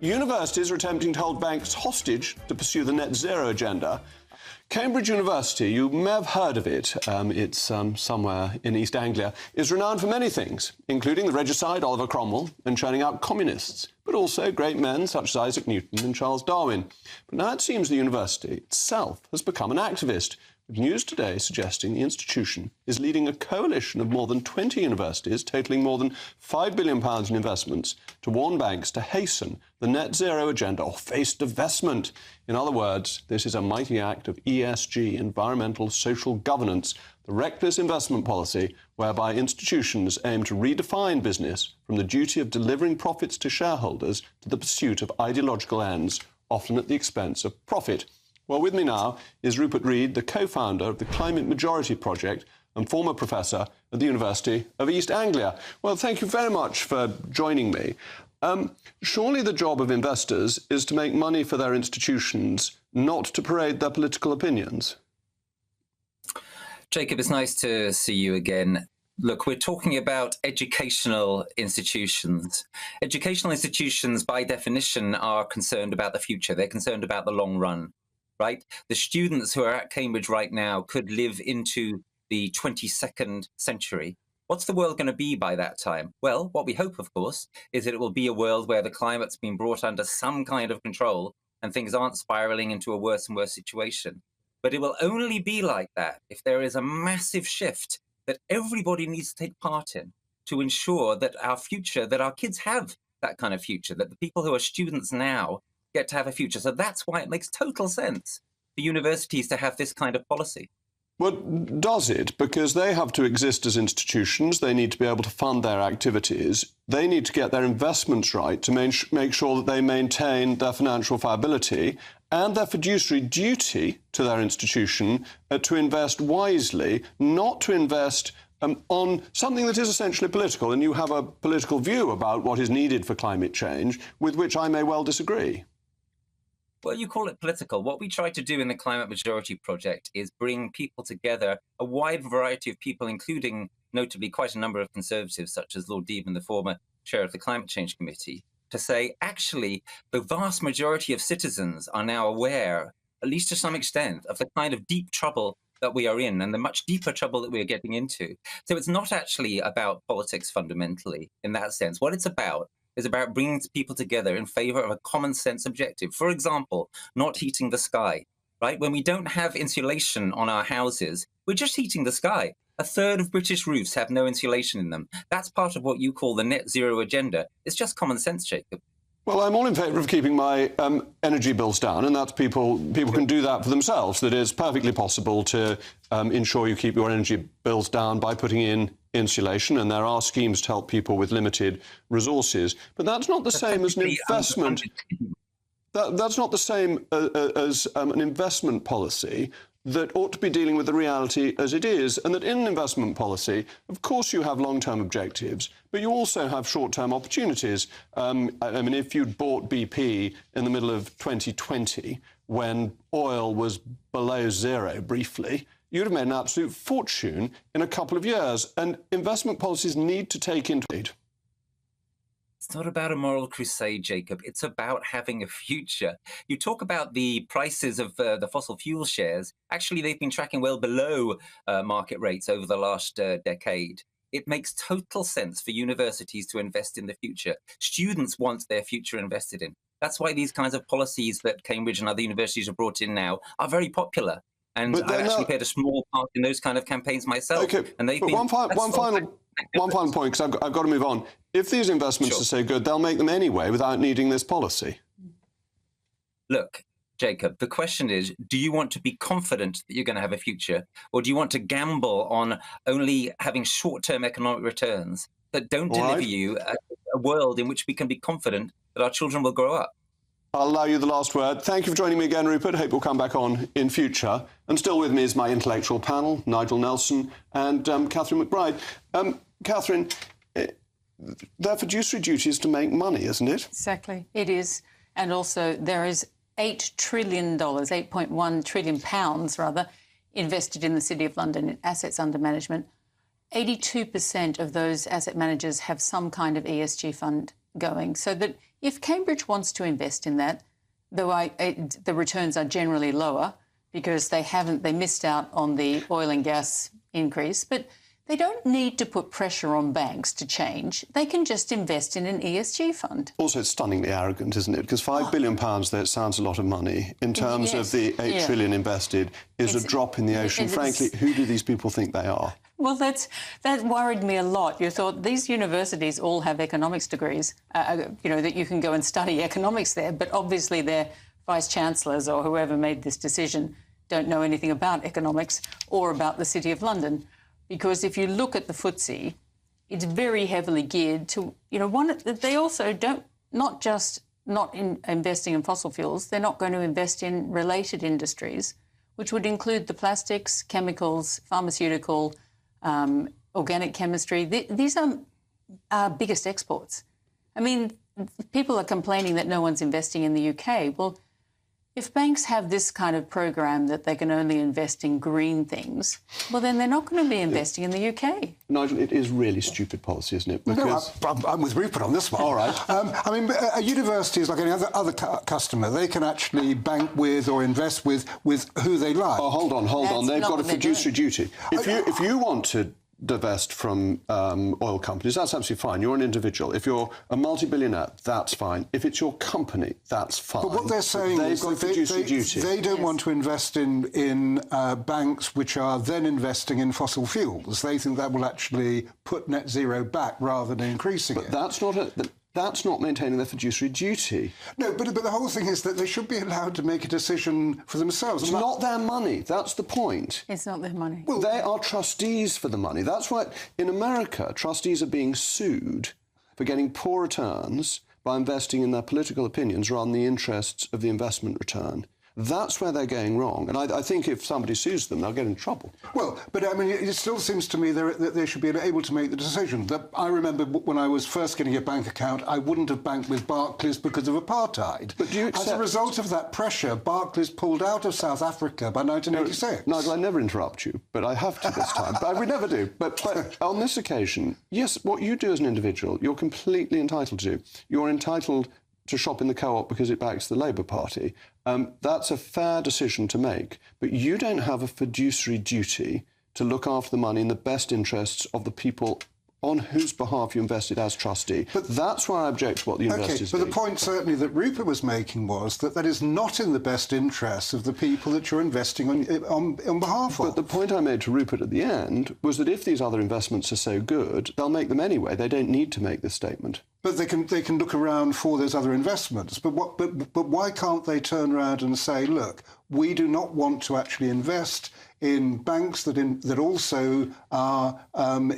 Universities are attempting to hold banks hostage to pursue the net zero agenda. Cambridge University, you may have heard of it, it's somewhere in East Anglia, is renowned for many things, including the regicide Oliver Cromwell and churning out communists, but also great men such as Isaac Newton and Charles Darwin. But now it seems the university itself has become an activist, with news today suggesting the institution is leading a coalition of more than 20 universities, totalling more than £5 billion in investments, to warn banks to hasten the net zero agenda or face divestment. In other words, this is a mighty act of ESG, environmental social governance, the reckless investment policy whereby institutions aim to redefine business from the duty of delivering profits to shareholders to the pursuit of ideological ends, often at the expense of profit. Well, with me now is Rupert Read, the co-founder of the Climate Majority Project and former professor at the University of East Anglia. Well, thank you very much for joining me. Surely the job of investors is to make money for their institutions, not to parade their political opinions. Jacob, it's nice to see you again. Look, we're talking about educational institutions. Educational institutions, by definition, are concerned about the future. They're concerned about the long run, right? The students who are at Cambridge right now could live into the 22nd century. What's the world going to be by that time? Well, what we hope, of course, is that it will be a world where the climate's been brought under some kind of control and things aren't spiraling into a worse and worse situation. But it will only be like that if there is a massive shift that everybody needs to take part in to ensure that our future, that our kids have that kind of future, that the people who are students now get to have a future. So that's why it makes total sense for universities to have this kind of policy. Well, does it? Because they have to exist as institutions. They need to be able to fund their activities. They need to get their investments right to make sure that they maintain their financial viability and their fiduciary duty to their institution to invest wisely, not to invest on something that is essentially political. And you have a political view about what is needed for climate change, with which I may well disagree. Well, you call it political. What we try to do in the Climate Majority Project is bring people together, a wide variety of people, including notably quite a number of conservatives, such as Lord Deeben, the former chair of the Climate Change Committee, to say, actually, the vast majority of citizens are now aware, at least to some extent, of the kind of deep trouble that we are in and the much deeper trouble that we are getting into. So it's not actually about politics fundamentally in that sense. What it's about is about bringing people together in favor of a common sense objective. For example, not heating the sky, right? When we don't have insulation on our houses, we're just heating the sky. A third of British roofs have no insulation in them. That's part of what you call the net zero agenda. It's just common sense, Jacob. Well, I'm all in favour of keeping my energy bills down, and that's people can do that for themselves. That it's perfectly possible to ensure you keep your energy bills down by putting in insulation, and there are schemes to help people with limited resources. But that's not the same as an investment. That's not the same as an investment policy that ought to be dealing with the reality as it is, and that in an investment policy, of course, you have long-term objectives, but you also have short-term opportunities. I mean, if you'd bought BP in the middle of 2020, when oil was below zero briefly, you'd have made an absolute fortune in a couple of years. And investment policies need to take into account. It's not about a moral crusade, Jacob. It's about having a future. You talk about the prices of the fossil fuel shares. Actually, they've been tracking well below market rates over the last decade. It makes total sense for universities to invest in the future. Students want their future invested in. That's why these kinds of policies that Cambridge and other universities have brought in now are very popular. And I've actually played a small part in those kind of campaigns myself. Okay, and they've but been one final point, because I've got to move on. If these investments are so good, they'll make them anyway without needing this policy. Look, Jacob, the question is, do you want to be confident that you're going to have a future, or do you want to gamble on only having short-term economic returns that don't deliver you a world in which we can be confident that our children will grow up? I'll allow you the last word. Thank you for joining me again, Rupert. Hope you'll come back on in future. And still with me is my intellectual panel, Nigel Nelson and Catherine McBride. Catherine, their fiduciary duty is to make money, isn't it? Exactly, it is. And also there is $8 trillion, 8.1 trillion pounds, rather, invested in the City of London in assets under management. 82% of those asset managers have some kind of ESG fund going, so that if Cambridge wants to invest in that, though the returns are generally lower because they missed out on the oil and gas increase, but they don't need to put pressure on banks to change. They can just invest in an ESG fund. Also, it's stunningly arrogant, isn't it? Because £5 billion, there, it sounds a lot of money. In terms of the 8 trillion invested, is a drop in the ocean. Frankly, who do these people think they are? Well, that worried me a lot. You thought these universities all have economics degrees, that you can go and study economics there, but obviously their vice-chancellors or whoever made this decision don't know anything about economics or about the City of London. Because if you look at the FTSE, it's very heavily geared to, they also not just investing in fossil fuels, they're not going to invest in related industries, which would include the plastics, chemicals, pharmaceutical, organic chemistry. These are our biggest exports. I mean, people are complaining that no one's investing in the UK. Well, if banks have this kind of program that they can only invest in green things, well, then they're not going to be investing in the UK. Nigel, it is really stupid policy, isn't it? Because... No, I'm with Rupert on this one. All right. A university is like any other customer. They can actually bank with or invest with who they like. Oh, hold on. They've got a fiduciary duty. If you want to divest from oil companies, that's absolutely fine. You're an individual. If you're a multi-billionaire, that's fine. If it's your company, that's fine. But what they're saying is that they don't want to invest in banks which are then investing in fossil fuels. They think that will actually put net zero back rather than increasing it. But that's not maintaining their fiduciary duty. No, but the whole thing is that they should be allowed to make a decision for themselves. It's not their money. That's the point. It's not their money. Well, they are trustees for the money. That's why in America, trustees are being sued for getting poor returns by investing in their political opinions rather than the interests of the investment return. That's where they're going wrong. And I think if somebody sues them, they'll get in trouble. Well, but I mean, it still seems to me that they should be able to make the decision. I remember when I was first getting a bank account, I wouldn't have banked with Barclays because of apartheid. But do you accept... As a result of that pressure, Barclays pulled out of South Africa by 1986. Nigel, I never interrupt you, but I have to this time. But we never do. But on this occasion, yes, what you do as an individual, you're completely entitled to. You're entitled to shop in the Co-op because it backs the Labour Party. That's a fair decision to make, but you don't have a fiduciary duty to look after the money in the best interests of the people on whose behalf you invested as trustee. But that's why I object to what the universities do. But the point certainly that Rupert was making was that is not in the best interests of the people that you're investing on behalf of. But the point I made to Rupert at the end was that if these other investments are so good, they'll make them anyway. They don't need to make this statement. But they can look around for those other investments. But why can't they turn around and say, look, we do not want to actually invest in banks that also are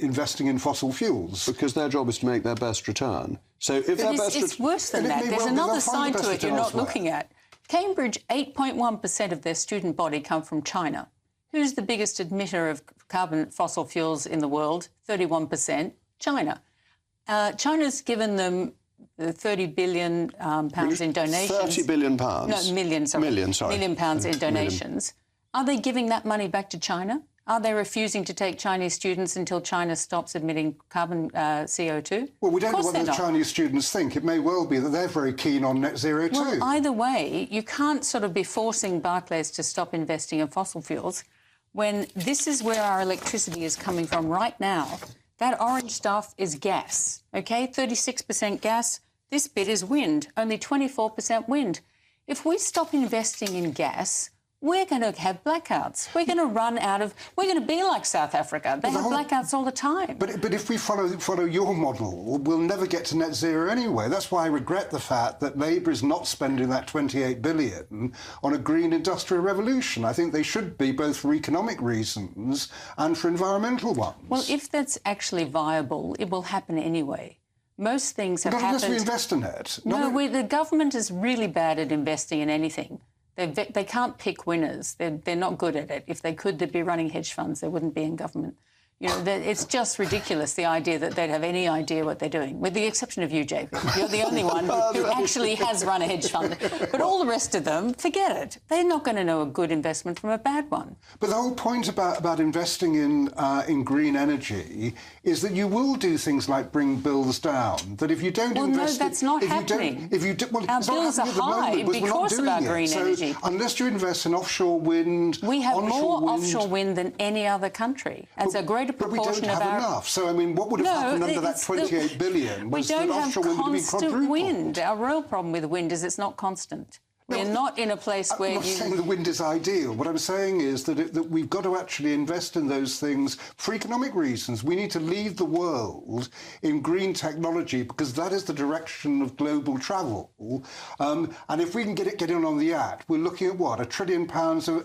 investing in fossil fuels? Because their job is to make their best return. So if it's worse than that. There's another side to it you're not looking at. Cambridge, 8.1% of their student body come from China. Who's the biggest emitter of carbon fossil fuels in the world? 31%. China. China's given them £30 billion in donations. £30 billion? No, million, sorry. Million pounds in donations. Are they giving that money back to China? Are they refusing to take Chinese students until China stops emitting carbon CO2? Well, we don't know what the Chinese students think. It may well be that they're very keen on net zero too. Well, either way, you can't sort of be forcing Barclays to stop investing in fossil fuels when this is where our electricity is coming from right now. That orange stuff is gas, OK? 36% gas. This bit is wind, only 24% wind. If we stop investing in gas, we're going to have blackouts. We're going to run out of... We're going to be like South Africa. They have blackouts all the time. But if we follow your model, we'll never get to net zero anyway. That's why I regret the fact that Labour is not spending that £28 billion on a green industrial revolution. I think they should be, both for economic reasons and for environmental ones. Well, if that's actually viable, it will happen anyway. Most things have happened... Not unless we invest in it. The government is really bad at investing in anything. They can't pick winners. They're not good at it. If they could, they'd be running hedge funds. They wouldn't be in government. You know, it's just ridiculous, the idea that they'd have any idea what they're doing, with the exception of you, Jacob. You're the only one who actually has run a hedge fund. But all the rest of them, forget it. They're not going to know a good investment from a bad one. But the whole point about investing in green energy is that you will do things like bring bills down. That if you don't invest... no, that's not happening. Our bills are high because of our green energy. Unless you invest in offshore wind, we have more offshore wind than any other country. It's a greater proportion but we don't have enough. So, I mean, what would have happened under that 28 billion was that offshore wind would be quadrupled. We don't have constant wind. Our real problem with wind is it's not constant. We're not in a place where I'm not saying the wind is ideal. What I'm saying is that we've got to actually invest in those things for economic reasons. We need to lead the world in green technology because that is the direction of global travel. And if we can get in on the act, we're looking at, what, £1 trillion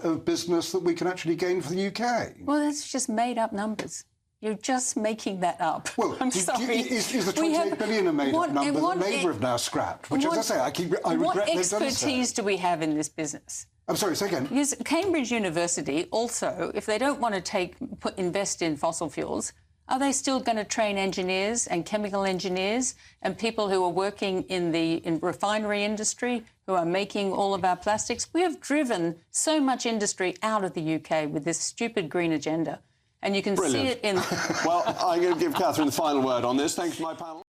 of business that we can actually gain for the UK. Well, that's just made-up numbers. You're just making that up. Well, I'm sorry. Is the 28 billion a made-up number that Labour have now scrapped? Which, as I say, I regret they've done so. What expertise do we have in this business? I'm sorry, say again. Yes, Cambridge University also, if they don't want to invest in fossil fuels, are they still going to train engineers and chemical engineers and people who are working in the refinery industry who are making all of our plastics? We have driven so much industry out of the UK with this stupid green agenda. And you can see it in... Well, I'm going to give Catherine the final word on this. Thanks to my panel.